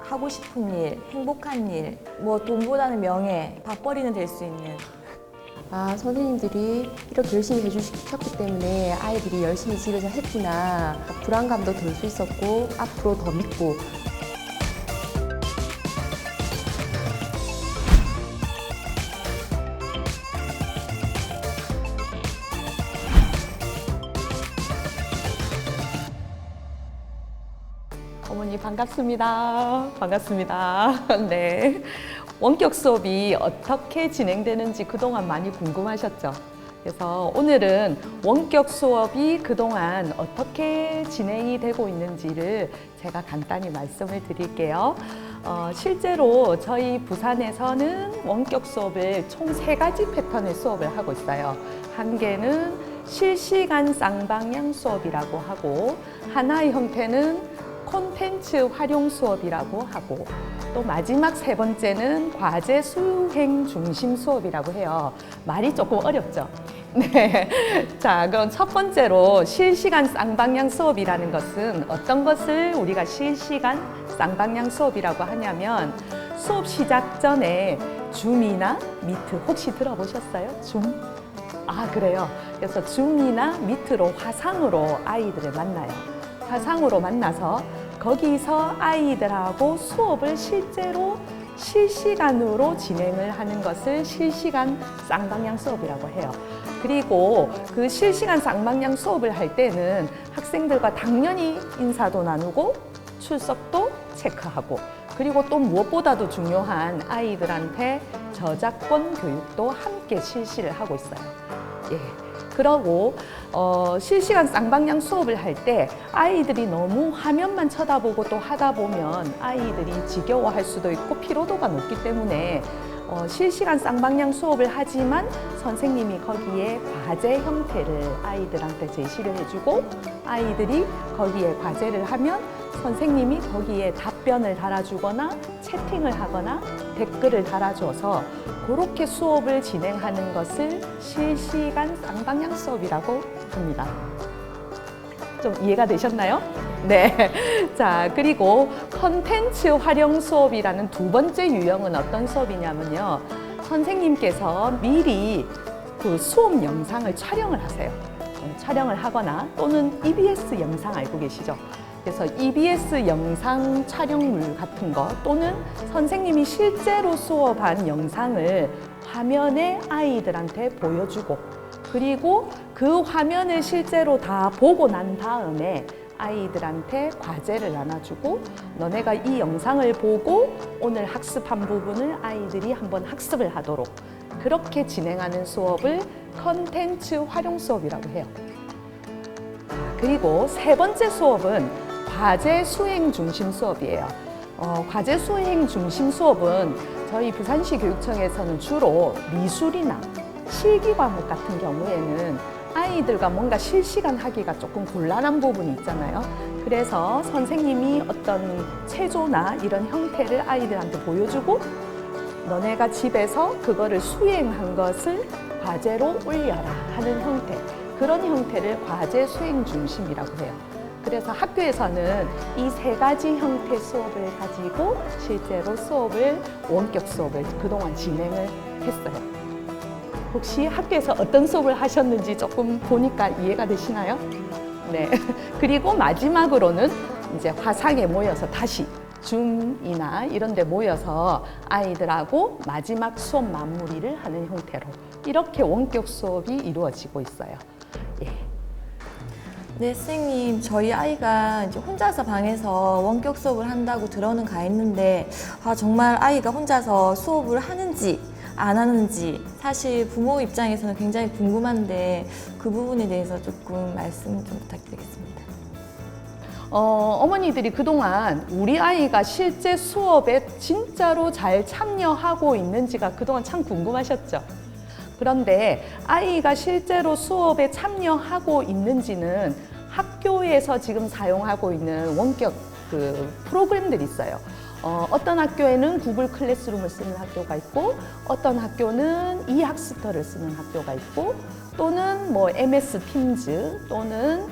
하고 싶은 일, 행복한 일, 뭐 돈보다는 명예, 밥벌이는 될 수 있는. 아, 선생님들이 이렇게 열심히 해주셨기 때문에 아이들이 열심히 집에서 했구나. 불안감도 덜 수 있었고, 앞으로 더 믿고. 어머니 반갑습니다. 반갑습니다. 네. 원격 수업이 어떻게 진행되는지 그동안 많이 궁금하셨죠? 그래서 오늘은 원격 수업이 그동안 어떻게 진행이 되고 있는지를 제가 간단히 말씀을 드릴게요. 실제로 저희 부산에서는 원격 수업을 총 3가지 패턴의 수업을 하고 있어요. 한 개는 실시간 쌍방향 수업이라고 하고, 하나의 형태는 콘텐츠 활용 수업이라고 하고, 또 마지막 3번째는 과제 수행 중심 수업이라고 해요. 말이 조금 어렵죠? 네. 자, 그럼 첫 번째로 실시간 쌍방향 수업이라는 것은 어떤 것을 우리가 실시간 쌍방향 수업이라고 하냐면, 수업 시작 전에 줌이나 미트 혹시 들어보셨어요? 줌? 아, 그래요. 그래서 줌이나 미트로 화상으로 아이들을 만나요. 화상으로 만나서 거기서 아이들하고 수업을 실제로 실시간으로 진행을 하는 것을 실시간 쌍방향 수업이라고 해요. 그리고 그 실시간 쌍방향 수업을 할 때는 학생들과 당연히 인사도 나누고 출석도 체크하고, 그리고 또 무엇보다도 중요한 아이들한테 저작권 교육도 함께 실시를 하고 있어요. 예. 그러고 실시간 쌍방향 수업을 할 때 아이들이 너무 화면만 쳐다보고 또 하다 보면 아이들이 지겨워할 수도 있고 피로도가 높기 때문에 실시간 쌍방향 수업을 하지만 선생님이 거기에 과제 형태를 아이들한테 제시를 해주고, 아이들이 거기에 과제를 하면 선생님이 거기에 답변을 달아주거나 채팅을 하거나 댓글을 달아줘서 그렇게 수업을 진행하는 것을 실시간 쌍방향 수업이라고 합니다. 좀 이해가 되셨나요? 네. 자, 그리고 컨텐츠 활용 수업이라는 2번째 유형은 어떤 수업이냐면요. 선생님께서 미리 그 수업 영상을 촬영을 하세요. 촬영을 하거나 또는 EBS 영상 알고 계시죠? 그래서 EBS 영상 촬영물 같은 거, 또는 선생님이 실제로 수업한 영상을 화면에 아이들한테 보여주고, 그리고 그 화면을 실제로 다 보고 난 다음에 아이들한테 과제를 나눠주고, 너네가 이 영상을 보고 오늘 학습한 부분을 아이들이 한번 학습을 하도록 그렇게 진행하는 수업을 컨텐츠 활용 수업이라고 해요. 그리고 3번째 수업은 과제 수행 중심 수업이에요. 과제 수행 중심 수업은 저희 부산시 교육청에서는 주로 미술이나 실기 과목 같은 경우에는 아이들과 뭔가 실시간 하기가 조금 곤란한 부분이 있잖아요. 그래서 선생님이 어떤 체조나 이런 형태를 아이들한테 보여주고, 너네가 집에서 그거를 수행한 것을 과제로 올려라 하는 형태, 그런 형태를 과제 수행 중심이라고 해요. 그래서 학교에서는 이 3가지 형태 수업을 가지고 실제로 원격 수업을 그동안 진행을 했어요. 혹시 학교에서 어떤 수업을 하셨는지 조금 보니까 이해가 되시나요? 네. 그리고 마지막으로는 이제 화상에 모여서 다시 줌이나 이런 데 모여서 아이들하고 마지막 수업 마무리를 하는 형태로 이렇게 원격 수업이 이루어지고 있어요. 예. 네, 선생님, 저희 아이가 이제 혼자서 방에서 원격 수업을 한다고 들어는 가 있는데, 정말 아이가 혼자서 수업을 하는지 안 하는지 사실 부모 입장에서는 굉장히 궁금한데 그 부분에 대해서 조금 말씀 좀 부탁드리겠습니다. 어머니들이 그동안 우리 아이가 실제 수업에 진짜로 잘 참여하고 있는지가 그동안 참 궁금하셨죠? 그런데 아이가 실제로 수업에 참여하고 있는지는 학교에서 지금 사용하고 있는 원격 그 프로그램들이 있어요. 어떤 학교에는 구글 클래스룸을 쓰는 학교가 있고, 어떤 학교는 이학스터를 쓰는 학교가 있고, 또는 뭐 MS 팀즈 또는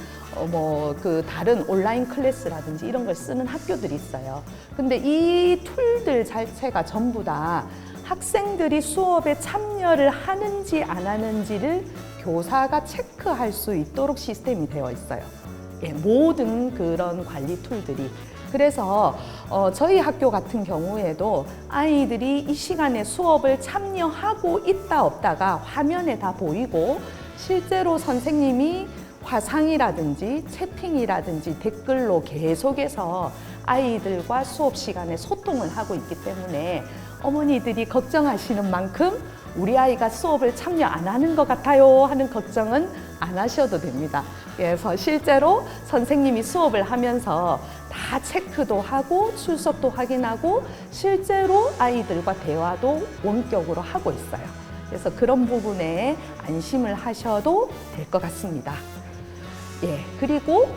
뭐 그 다른 온라인 클래스라든지 이런 걸 쓰는 학교들이 있어요. 근데 이 툴들 자체가 전부 다 학생들이 수업에 참여를 하는지 안 하는지를 교사가 체크할 수 있도록 시스템이 되어 있어요. 예, 모든 그런 관리 툴들이. 그래서 저희 학교 같은 경우에도 아이들이 이 시간에 수업을 참여하고 있다 없다가 화면에 다 보이고, 실제로 선생님이 화상이라든지 채팅이라든지 댓글로 계속해서 아이들과 수업 시간에 소통을 하고 있기 때문에 어머니들이 걱정하시는 만큼 우리 아이가 수업을 참여 안 하는 것 같아요 하는 걱정은 안 하셔도 됩니다. 그래서 실제로 선생님이 수업을 하면서 다 체크도 하고 출석도 확인하고 실제로 아이들과 대화도 원격으로 하고 있어요. 그래서 그런 부분에 안심을 하셔도 될 것 같습니다. 예, 그리고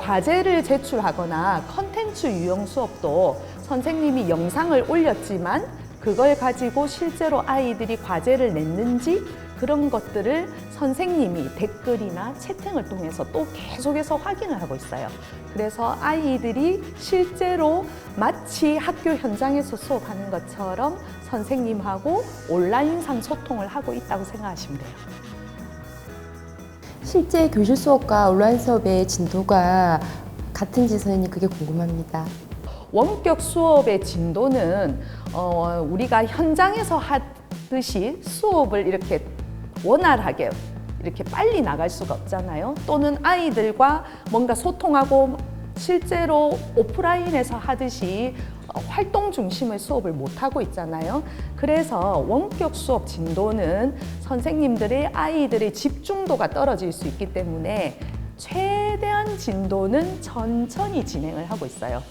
과제를 제출하거나 컨텐츠 유형 수업도 선생님이 영상을 올렸지만 그걸 가지고 실제로 아이들이 과제를 냈는지 그런 것들을 선생님이 댓글이나 채팅을 통해서 또 계속해서 확인을 하고 있어요. 그래서 아이들이 실제로 마치 학교 현장에서 수업하는 것처럼 선생님하고 온라인상 소통을 하고 있다고 생각하시면 돼요. 실제 교실 수업과 온라인 수업의 진도가 같은지 선생님 그게 궁금합니다. 원격 수업의 진도는 우리가 현장에서 하듯이 수업을 이렇게 원활하게 이렇게 빨리 나갈 수가 없잖아요. 또는 아이들과 뭔가 소통하고 실제로 오프라인에서 하듯이 활동 중심의 수업을 못하고 있잖아요. 그래서 원격 수업 진도는 선생님들의 아이들의 집중도가 떨어질 수 있기 때문에 최대한 진도는 천천히 진행을 하고 있어요.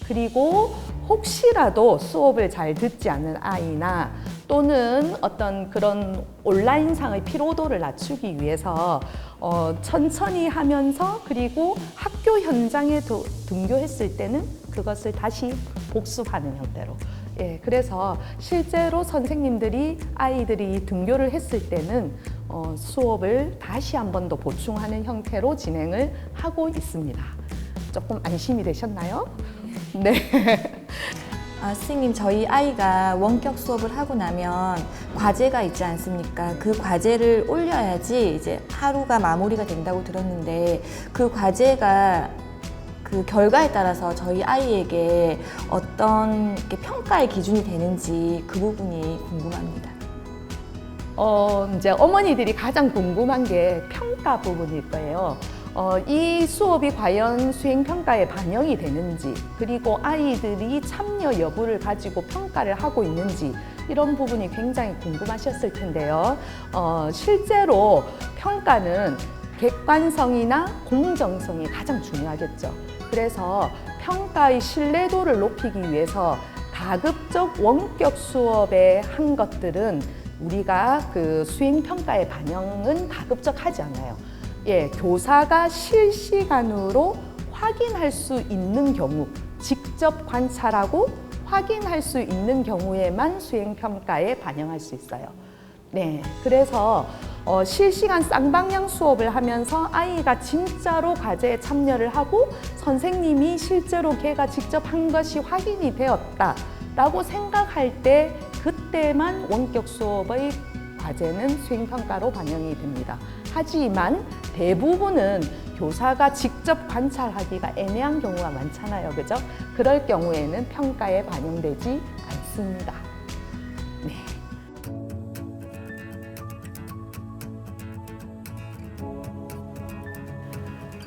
그리고 혹시라도 수업을 잘 듣지 않는 아이나 또는 어떤 그런 온라인상의 피로도를 낮추기 위해서 천천히 하면서 그리고 학교 현장에 등교했을 때는 그것을 다시 복습하는 형태로. 예, 그래서 실제로 선생님들이 아이들이 등교를 했을 때는 수업을 다시 한 번 더 보충하는 형태로 진행을 하고 있습니다. 조금 안심이 되셨나요? 네. 선생님, 저희 아이가 원격 수업을 하고 나면 과제가 있지 않습니까? 그 과제를 올려야지 이제 하루가 마무리가 된다고 들었는데 그 과제가 그 결과에 따라서 저희 아이에게 어떤 평가의 기준이 되는지 그 부분이 궁금합니다. 이제 어머니들이 가장 궁금한 게 평가 부분일 거예요. 이 수업이 과연 수행평가에 반영이 되는지, 그리고 아이들이 참여 여부를 가지고 평가를 하고 있는지, 이런 부분이 굉장히 궁금하셨을 텐데요. 실제로 평가는 객관성이나 공정성이 가장 중요하겠죠. 그래서 평가의 신뢰도를 높이기 위해서 가급적 원격 수업에 한 것들은 우리가 그 수행평가의 반영은 가급적 하지 않아요. 예, 교사가 실시간으로 확인할 수 있는 경우, 직접 관찰하고 확인할 수 있는 경우에만 수행평가에 반영할 수 있어요. 네, 그래서 실시간 쌍방향 수업을 하면서 아이가 진짜로 과제에 참여를 하고 선생님이 실제로 걔가 직접 한 것이 확인이 되었다라고 생각할 때 그때만 원격 수업의 과제는 수행평가로 반영이 됩니다. 하지만 대부분은 교사가 직접 관찰하기가 애매한 경우가 많잖아요. 그죠? 그럴 경우에는 평가에 반영되지 않습니다. 네.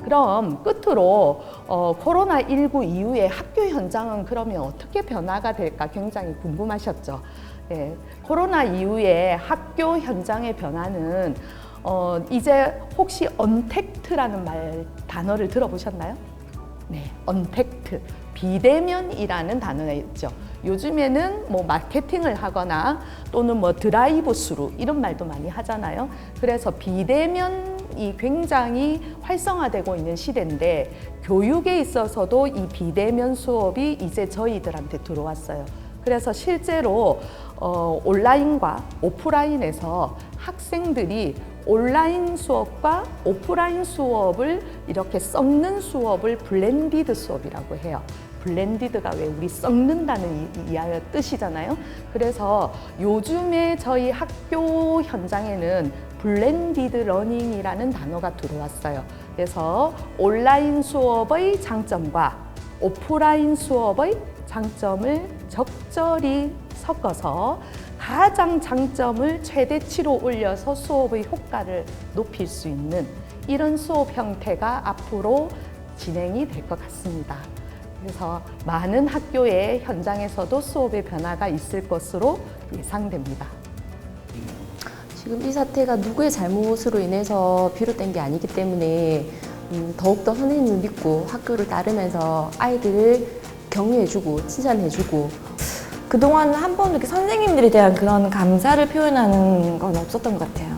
그럼 끝으로 코로나19 이후에 학교 현장은 그러면 어떻게 변화가 될까 굉장히 궁금하셨죠? 네, 코로나 이후에 학교 현장의 변화는 이제 혹시 언택트라는 단어를 들어보셨나요? 네, 언택트, 비대면이라는 단어가 있죠. 요즘에는 뭐 마케팅을 하거나 또는 뭐 드라이브 스루 이런 말도 많이 하잖아요. 그래서 비대면 이 굉장히 활성화되고 있는 시대인데 교육에 있어서도 이 비대면 수업이 이제 저희들한테 들어왔어요. 그래서 실제로 온라인과 오프라인에서 학생들이 온라인 수업과 오프라인 수업을 이렇게 섞는 수업을 블렌디드 수업이라고 해요. 블렌디드가 왜 우리 섞는다는 뜻이잖아요. 그래서 요즘에 저희 학교 현장에는 블렌디드 러닝이라는 단어가 들어왔어요. 그래서 온라인 수업의 장점과 오프라인 수업의 장점을 적절히 섞어서 가장 장점을 최대치로 올려서 수업의 효과를 높일 수 있는 이런 수업 형태가 앞으로 진행이 될 것 같습니다. 그래서 많은 학교의 현장에서도 수업의 변화가 있을 것으로 예상됩니다. 지금 이 사태가 누구의 잘못으로 인해서 비롯된 게 아니기 때문에 더욱더 선생님을 믿고 학교를 따르면서 아이들을 격려해주고 칭찬해주고 그동안 한 번도 이렇게 선생님들에 대한 그런 감사를 표현하는 건 없었던 것 같아요.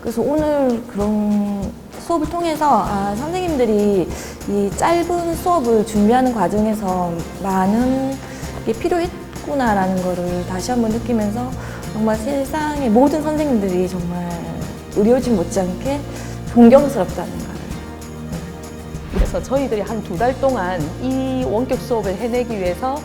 그래서 오늘 그런 수업을 통해서 선생님들이 이 짧은 수업을 준비하는 과정에서 많은 게 필요했구나라는 거를 다시 한번 느끼면서 정말 세상의 모든 선생님들이 정말 의료진 못지않게 존경스럽다는 거를. 그래서 저희들이 한 2달 동안 이 원격 수업을 해내기 위해서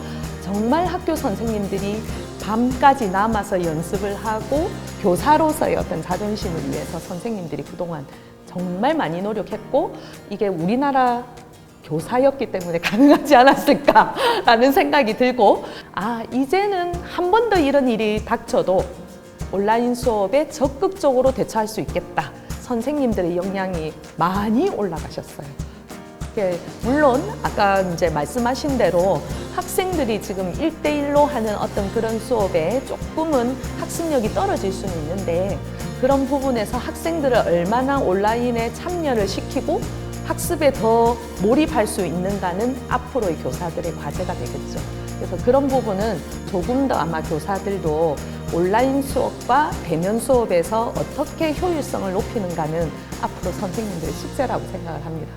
정말 학교 선생님들이 밤까지 남아서 연습을 하고 교사로서의 어떤 자존심을 위해서 선생님들이 그동안 정말 많이 노력했고 이게 우리나라 교사였기 때문에 가능하지 않았을까라는 생각이 들고 이제는 한 번 더 이런 일이 닥쳐도 온라인 수업에 적극적으로 대처할 수 있겠다. 선생님들의 역량이 많이 올라가셨어요. 물론 아까 이제 말씀하신 대로 학생들이 지금 1대1로 하는 어떤 그런 수업에 조금은 학습력이 떨어질 수는 있는데 그런 부분에서 학생들을 얼마나 온라인에 참여를 시키고 학습에 더 몰입할 수 있는가는 앞으로의 교사들의 과제가 되겠죠. 그래서 그런 부분은 조금 더 아마 교사들도 온라인 수업과 대면 수업에서 어떻게 효율성을 높이는가는 앞으로 선생님들의 숙제라고 생각을 합니다.